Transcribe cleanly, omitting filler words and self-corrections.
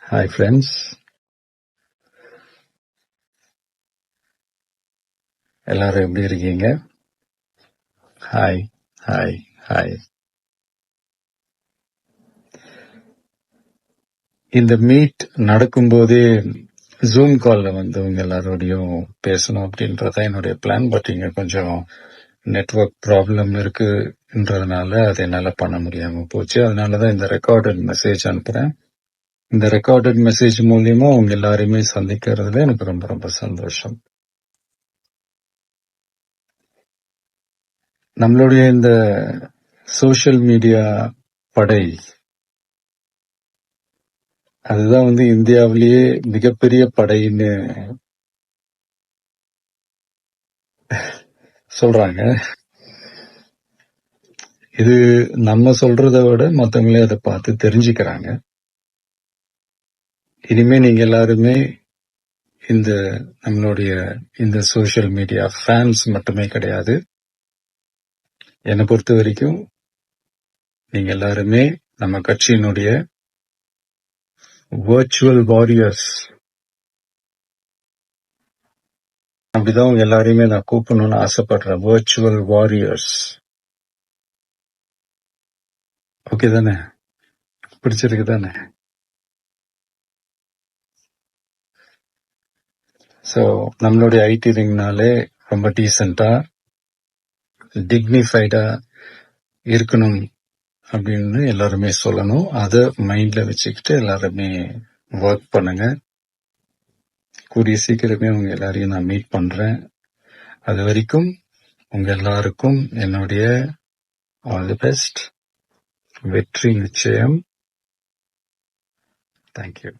Hi friends, எல்லாரும் எப்படி இருக்கீங்க? Hi hi hi. இந்த மீட் நடக்கும்போதே ஜூம் கால்ல வந்து உங்க எல்லாரோடையும் பேசணும் அப்படின்றதான் என்னுடைய பிளான். பட் இங்க கொஞ்சம் நெட்வொர்க் ப்ராப்ளம் இருக்குன்றதுனால அதை என்னால பண்ண முடியாம போச்சு. அதனாலதான் இந்த ரெக்கார்டட் மெசேஜ் அனுப்புறேன். இந்த ரெக்கார்டட் மெசேஜ் மூலியமா உங்க எல்லாரையுமே சந்திக்கிறதுல எனக்கு ரொம்ப ரொம்ப சந்தோஷம். நம்மளுடைய இந்த சோஷியல் மீடியா படை, அதுதான் வந்து இந்தியாவிலேயே மிகப்பெரிய படைன்னு சொல்றாங்க. இது நம்ம சொல்றதை விட மத்தவங்களே அதை பார்த்து தெரிஞ்சுக்கிறாங்க. இனிமே நீங்க எல்லாருமே இந்த நம்மளுடைய இந்த சோஷியல் மீடியா ஃபேன்ஸ் மட்டுமே கிடையாது. என்னை பொறுத்த வரைக்கும் நீங்க எல்லாருமே நம்ம கட்சியினுடைய வர்ச்சுவல் வாரியர்ஸ். அப்படிதான் உங்க எல்லாரையுமே நான் கூப்பிடணும்னு ஆசைப்படுறேன். Virtual warriors. ஓகே தானே? பிடிச்சிருக்கு தானே? ஸோ நம்மளுடைய ஐடி ரிங்னாலே ரொம்ப டீசெண்டா டிக்னிஃபைடா இருக்கணும் அப்படின்னு எல்லாருமே சொல்லணும். அதை மைண்ட்ல வச்சுக்கிட்டு எல்லாருமே ஒர்க் பண்ணுங்க. கூடிய சீக்கிரமே உங்க எல்லாரையும் நான் மீட் பண்றேன். அது வரைக்கும் உங்க எல்லாருக்கும் என்னுடைய ஆல் தி பெஸ்ட். வெற்றி நிச்சயம். தேங்க்யூ.